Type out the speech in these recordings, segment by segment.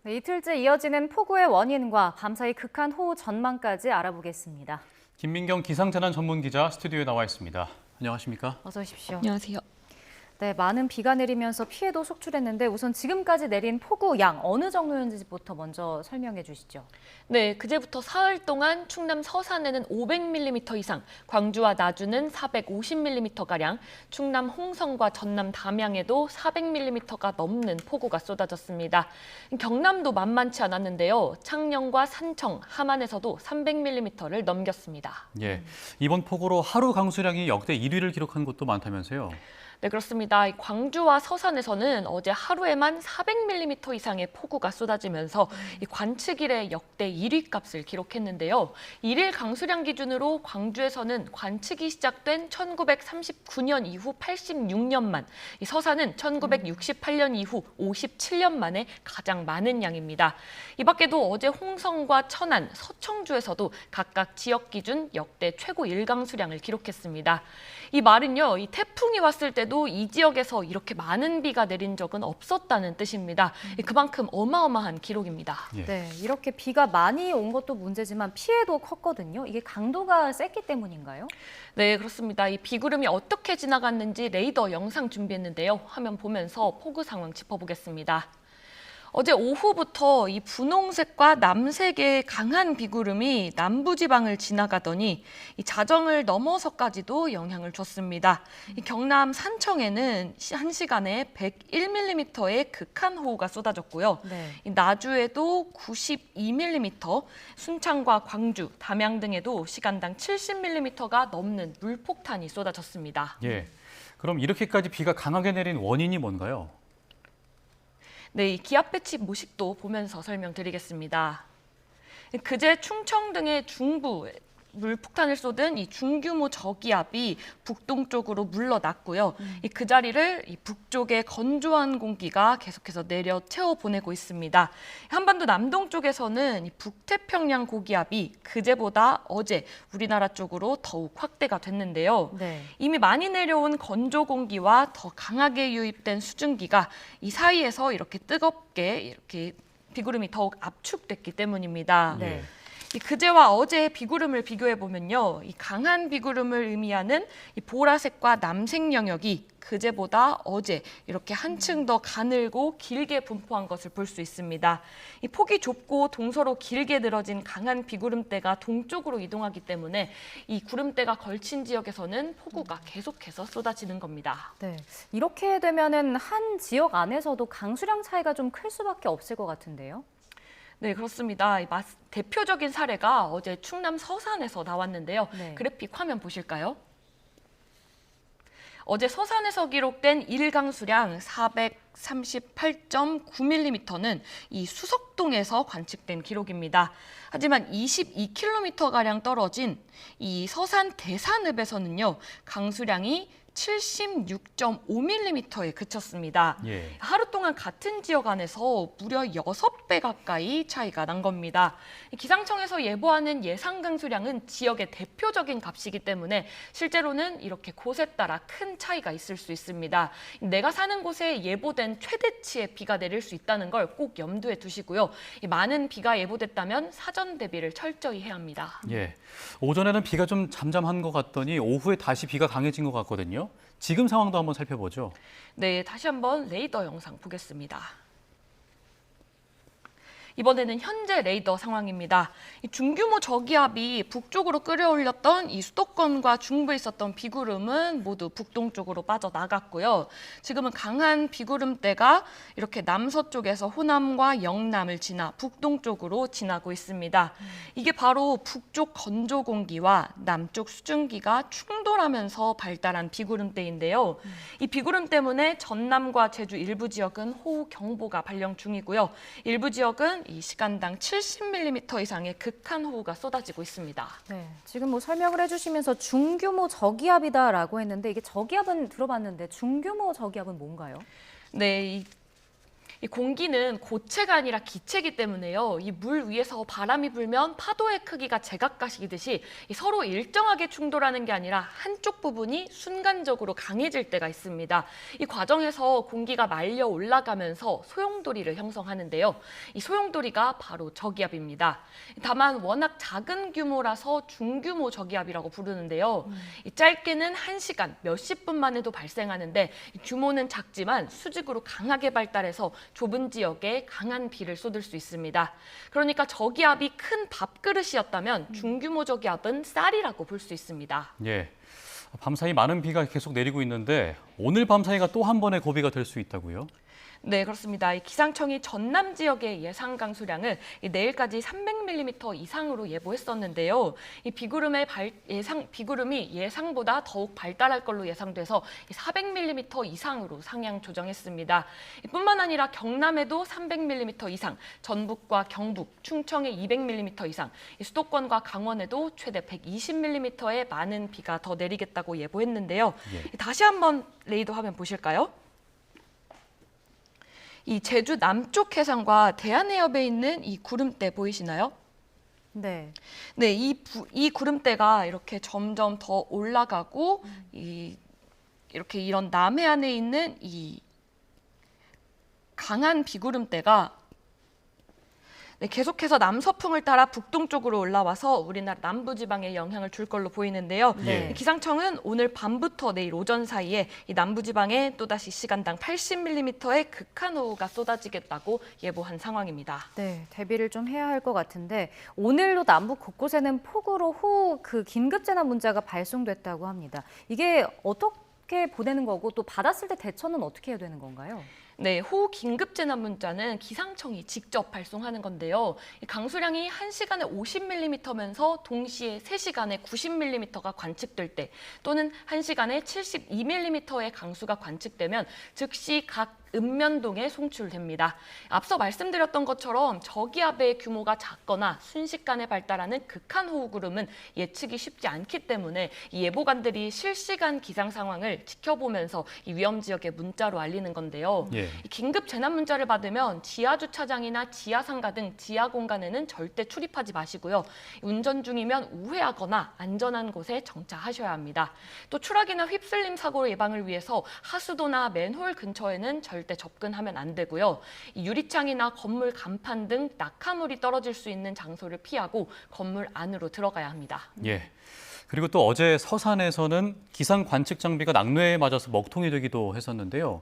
네, 이틀째 이어지는 폭우의 원인과 밤사이 극한 호우 전망까지 알아보겠습니다. 김민경 기상재난 전문 기자 스튜디오에 나와 있습니다. 안녕하십니까? 어서 오십시오. 안녕하세요. 네, 많은 비가 내리면서 피해도 속출했는데 우선 지금까지 내린 폭우 양 어느 정도였는지부터 먼저 설명해 주시죠. 네, 그제부터 사흘 동안 충남 서산에는 500mm 이상, 광주와 나주는 450mm가량, 충남 홍성과 전남 담양에도 400mm가 넘는 폭우가 쏟아졌습니다. 경남도 만만치 않았는데요. 창녕과 산청, 함안에서도 300mm를 넘겼습니다. 예, 이번 폭우로 하루 강수량이 역대 1위를 기록한 곳도 많다면서요? 네, 그렇습니다. 광주와 서산에서는 어제 하루에만 400mm 이상의 폭우가 쏟아지면서 이 관측 이래 역대 1위 값을 기록했는데요. 1일 강수량 기준으로 광주에서는 관측이 시작된 1939년 이후 86년 만, 이 서산은 1968년 이후 57년 만에 가장 많은 양입니다. 이 밖에도 어제 홍성과 천안, 서청주에서도 각각 지역 기준 역대 최고 일강수량을 기록했습니다. 이 말은요, 이 태풍이 왔을 때도 이 지역에서 이렇게 많은 비가 내린 적은 없었다는 뜻입니다. 그만큼 어마어마한 기록입니다. 예. 네, 이렇게 비가 많이 온 것도 문제지만 피해도 컸거든요. 이게 강도가 셌기 때문인가요? 네, 그렇습니다. 이 비구름이 어떻게 지나갔는지 레이더 영상 준비했는데요. 화면 보면서 폭우 상황 짚어보겠습니다. 어제 오후부터 이 분홍색과 남색의 강한 비구름이 남부지방을 지나가더니 이 자정을 넘어서까지도 영향을 줬습니다. 이 경남 산청에는 1시간에 101mm의 극한 호우가 쏟아졌고요. 네. 이 나주에도 92mm, 순창과 광주, 담양 등에도 시간당 70mm가 넘는 물폭탄이 쏟아졌습니다. 예, 그럼 이렇게까지 비가 강하게 내린 원인이 뭔가요? 네, 이 기압 배치 모식도 보면서 설명드리겠습니다. 그제 충청 등의 중부 물폭탄을 쏟은 이 중규모 저기압이 북동쪽으로 물러났고요. 그 자리를 이 북쪽의 건조한 공기가 계속해서 내려 채워 보내고 있습니다. 한반도 남동쪽에서는 이 북태평양 고기압이 그제보다 어제 우리나라 쪽으로 더욱 확대가 됐는데요. 네. 이미 많이 내려온 건조 공기와 더 강하게 유입된 수증기가 이 사이에서 이렇게 뜨겁게 이렇게 비구름이 더욱 압축됐기 때문입니다. 네. 이 그제와 어제의 비구름을 비교해 보면요, 이 강한 비구름을 의미하는 이 보라색과 남색 영역이 그제보다 어제 이렇게 한층 더 가늘고 길게 분포한 것을 볼 수 있습니다. 이 폭이 좁고 동서로 길게 늘어진 강한 비구름대가 동쪽으로 이동하기 때문에 이 구름대가 걸친 지역에서는 폭우가 계속해서 쏟아지는 겁니다. 네, 이렇게 되면은 한 지역 안에서도 강수량 차이가 좀 클 수밖에 없을 것 같은데요. 네, 그렇습니다. 대표적인 사례가 어제 충남 서산에서 나왔는데요. 네. 그래픽 화면 보실까요? 어제 서산에서 기록된 일강수량 438.9mm는 이 수석동에서 관측된 기록입니다. 하지만 22km가량 떨어진 이 서산 대산읍에서는요, 강수량이 76.5mm에 그쳤습니다. 예. 하루 동안 같은 지역 안에서 무려 6배 가까이 차이가 난 겁니다. 기상청에서 예보하는 예상 강수량은 지역의 대표적인 값이기 때문에 실제로는 이렇게 곳에 따라 큰 차이가 있을 수 있습니다. 내가 사는 곳에 예보된 최대치의 비가 내릴 수 있다는 걸 꼭 염두에 두시고요. 많은 비가 예보됐다면 사전 대비를 철저히 해야 합니다. 예, 오전에는 비가 좀 잠잠한 것 같더니 오후에 다시 비가 강해진 것 같거든요. 지금 상황도 한번 살펴보죠. 네, 다시 한번 레이더 영상 보겠습니다. 이번에는 현재 레이더 상황입니다. 이 중규모 저기압이 북쪽으로 끌어올렸던 이 수도권과 중부에 있었던 비구름은 모두 북동쪽으로 빠져나갔고요. 지금은 강한 비구름대가 이렇게 남서쪽에서 호남과 영남을 지나 북동쪽으로 지나고 있습니다. 이게 바로 북쪽 건조 공기와 남쪽 수증기가 충돌하면서 발달한 비구름대인데요. 이 비구름 때문에 전남과 제주 일부 지역은 호우 경보가 발령 중이고요. 일부 지역은 이 시간당 70mm 이상의 극한 호우가 쏟아지고 있습니다. 네, 지금 뭐 설명을 해주시면서 중규모 저기압이다라고 했는데 이게 저기압은 들어봤는데 중규모 저기압은 뭔가요? 네, 이 공기는 고체가 아니라 기체이기 때문에요. 이 물 위에서 바람이 불면 파도의 크기가 제각각이듯이 서로 일정하게 충돌하는 게 아니라 한쪽 부분이 순간적으로 강해질 때가 있습니다. 이 과정에서 공기가 말려 올라가면서 소용돌이를 형성하는데요. 이 소용돌이가 바로 저기압입니다. 다만 워낙 작은 규모라서 중규모 저기압이라고 부르는데요. 이 짧게는 1시간 몇십 분 만에도 발생하는데 규모는 작지만 수직으로 강하게 발달해서 좁은 지역에 강한 비를 쏟을 수 있습니다. 그러니까 저기압이 큰 밥그릇이었다면 중규모 저기압은 쌀이라고 볼 수 있습니다. 예. 밤사이 많은 비가 계속 내리고 있는데 오늘 밤사이가 또 한 번의 고비가 될 수 있다고요? 네, 그렇습니다. 이 기상청이 전남 지역의 예상 강수량을 내일까지 300mm 이상으로 예보했었는데요. 이 비구름이 예상보다 더욱 발달할 걸로 예상돼서 400mm 이상으로 상향 조정했습니다. 뿐만 아니라 경남에도 300mm 이상, 전북과 경북, 충청에 200mm 이상, 수도권과 강원에도 최대 120mm의 많은 비가 더 내리겠다고 예보했는데요. 예. 다시 한번 레이더 화면 보실까요? 이 제주 남쪽 해상과 대한해협에 있는 이 구름대 보이시나요? 네. 네, 이 구름대가 이렇게 점점 더 올라가고 이렇게 이런 남해안에 있는 이 강한 비구름대가 계속해서 남서풍을 따라 북동쪽으로 올라와서 우리나라 남부지방에 영향을 줄 걸로 보이는데요. 네. 기상청은 오늘 밤부터 내일 오전 사이에 이 남부지방에 또다시 시간당 80mm의 극한호우가 쏟아지겠다고 예보한 상황입니다. 네, 대비를 좀 해야 할 것 같은데 오늘로 남북 곳곳에는 폭우로 호우 긴급재난 문자가 발송됐다고 합니다. 이게 어떻게 보내는 거고 또 받았을 때 대처는 어떻게 해야 되는 건가요? 네, 호우 긴급 재난 문자는 기상청이 직접 발송하는 건데요. 이 강수량이 1시간에 50mm면서 동시에 3시간에 90mm가 관측될 때 또는 1시간에 72mm의 강수가 관측되면 즉시 각 읍면동에 송출됩니다. 앞서 말씀드렸던 것처럼 저기압의 규모가 작거나 순식간에 발달하는 극한호우 구름은 예측이 쉽지 않기 때문에 이 예보관들이 실시간 기상 상황을 지켜보면서 이 위험 지역에 문자로 알리는 건데요. 예. 이 긴급 재난 문자를 받으면 지하 주차장이나 지하 상가 등 지하 공간에는 절대 출입하지 마시고요. 운전 중이면 우회하거나 안전한 곳에 정차하셔야 합니다. 또 추락이나 휩쓸림 사고 예방을 위해서 하수도나 맨홀 근처에는 절대 접근하면 안 되고요. 이 유리창이나 건물 간판 등 낙하물이 떨어질 수 있는 장소를 피하고 건물 안으로 들어가야 합니다. 예. 그리고 또 어제 서산에서는 기상 관측 장비가 낙뢰에 맞아서 먹통이 되기도 했었는데요.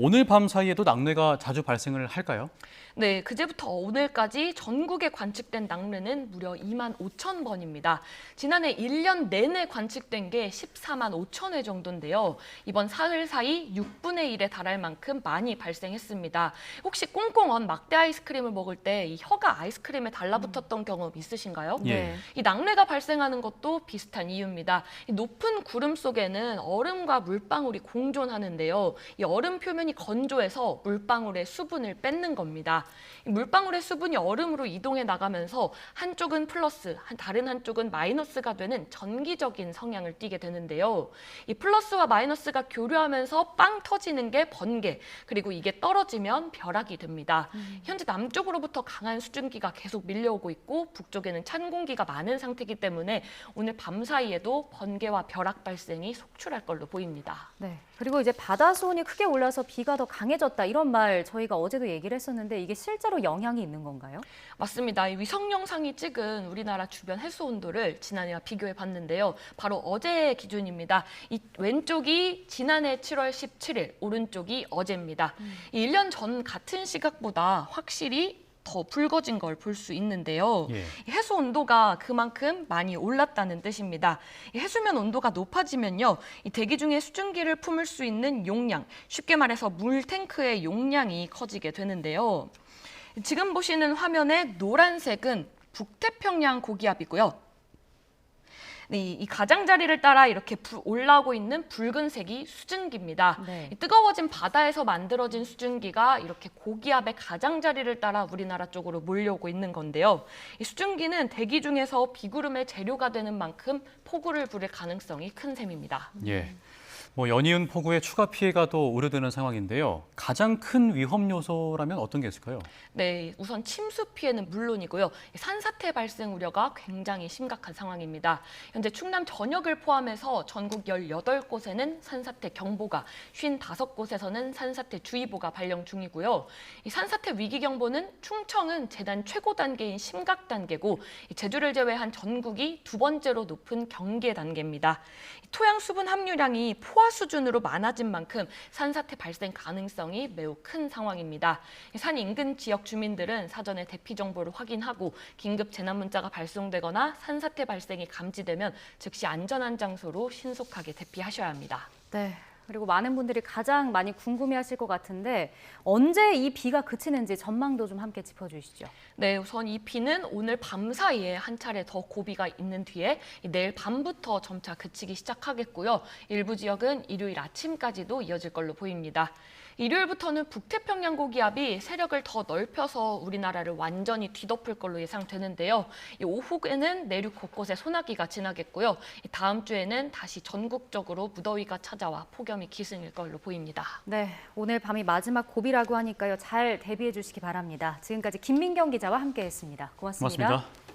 오늘 밤 사이에도 낙뢰가 자주 발생을 할까요? 네, 그제부터 오늘까지 전국에 관측된 낙뢰는 무려 25,000번입니다. 지난해 1년 내내 관측된 게 14만 5천 회 정도인데요. 이번 사흘 사이 6분의 1에 달할 만큼 많이 발생했습니다. 혹시 꽁꽁 언 막대 아이스크림을 먹을 때 이 혀가 아이스크림에 달라붙었던 경험 있으신가요? 예. 이 낙뢰가 발생하는 것도 비슷한 이유입니다. 이 높은 구름 속에는 얼음과 물방울이 공존하는데요. 이 얼음 표면이 건조해서 물방울의 수분을 뺏는 겁니다. 이 물방울의 수분이 얼음으로 이동해 나가면서 한쪽은 플러스, 다른 한쪽은 마이너스가 되는 전기적인 성향을 띠게 되는데요. 이 플러스와 마이너스가 교류하면서 빵 터지는 게 번개, 그리고 이게 떨어지면 벼락이 됩니다. 현재 남쪽으로부터 강한 수증기가 계속 밀려오고 있고 북쪽에는 찬 공기가 많은 상태이기 때문에 오늘 밤 사이에도 번개와 벼락 발생이 속출할 걸로 보입니다. 네. 그리고 이제 바다 수온이 크게 올라서 비가 더 강해졌다 이런 말 저희가 어제도 얘기를 했었는데 이게 실제로 영향이 있는 건가요? 맞습니다. 이 위성 영상이 찍은 우리나라 주변 해수 온도를 지난해와 비교해 봤는데요. 바로 어제의 기준입니다. 이 왼쪽이 지난해 7월 17일, 오른쪽이 어제입니다. 1년 전 같은 시각보다 확실히 더 붉어진 걸 볼 수 있는데요. 예. 해수 온도가 그만큼 많이 올랐다는 뜻입니다. 이 해수면 온도가 높아지면요, 이 대기 중에 수증기를 품을 수 있는 용량, 쉽게 말해서 물 탱크의 용량이 커지게 되는데요. 지금 보시는 화면의 노란색은 북태평양 고기압이고요. 네, 이 가장자리를 따라 이렇게 올라오고 있는 붉은색이 수증기입니다. 네. 이 뜨거워진 바다에서 만들어진 수증기가 이렇게 고기압의 가장자리를 따라 우리나라 쪽으로 몰려오고 있는 건데요. 이 수증기는 대기 중에서 비구름의 재료가 되는 만큼 폭우를 부릴 가능성이 큰 셈입니다. 예. 연이은 폭우에 추가 피해가 또 우려되는 상황인데요. 가장 큰 위험 요소라면 어떤 게 있을까요? 네, 우선 침수 피해는 물론이고요. 산사태 발생 우려가 굉장히 심각한 상황입니다. 현재 충남 전역을 포함해서 전국 18곳에는 산사태 경보가, 55곳에서는 산사태 주의보가 발령 중이고요. 이 산사태 위기 경보는 충청은 재단 최고 단계인 심각 단계고, 제주를 제외한 전국이 두 번째로 높은 경계 단계입니다. 토양 수분 함유량이 포화 수준으로 많아진 만큼 산사태 발생 가능성이 매우 큰 상황입니다. 산 인근 지역 주민들은 사전에 대피 정보를 확인하고 긴급 재난 문자가 발송되거나 산사태 발생이 감지되면 즉시 안전한 장소로 신속하게 대피하셔야 합니다. 네. 그리고 많은 분들이 가장 많이 궁금해하실 것 같은데 언제 이 비가 그치는지 전망도 좀 함께 짚어주시죠. 네, 우선 이 비는 오늘 밤 사이에 한 차례 더 고비가 있는 뒤에 내일 밤부터 점차 그치기 시작하겠고요. 일부 지역은 일요일 아침까지도 이어질 걸로 보입니다. 일요일부터는 북태평양 고기압이 세력을 더 넓혀서 우리나라를 완전히 뒤덮을 걸로 예상되는데요. 오후에는 내륙 곳곳에 소나기가 지나겠고요. 다음 주에는 다시 전국적으로 무더위가 찾아와 폭염이 기승일 걸로 보입니다. 네, 오늘 밤이 마지막 고비라고 하니까요. 잘 대비해 주시기 바랍니다. 지금까지 김민경 기자와 함께했습니다. 고맙습니다. 고맙습니다.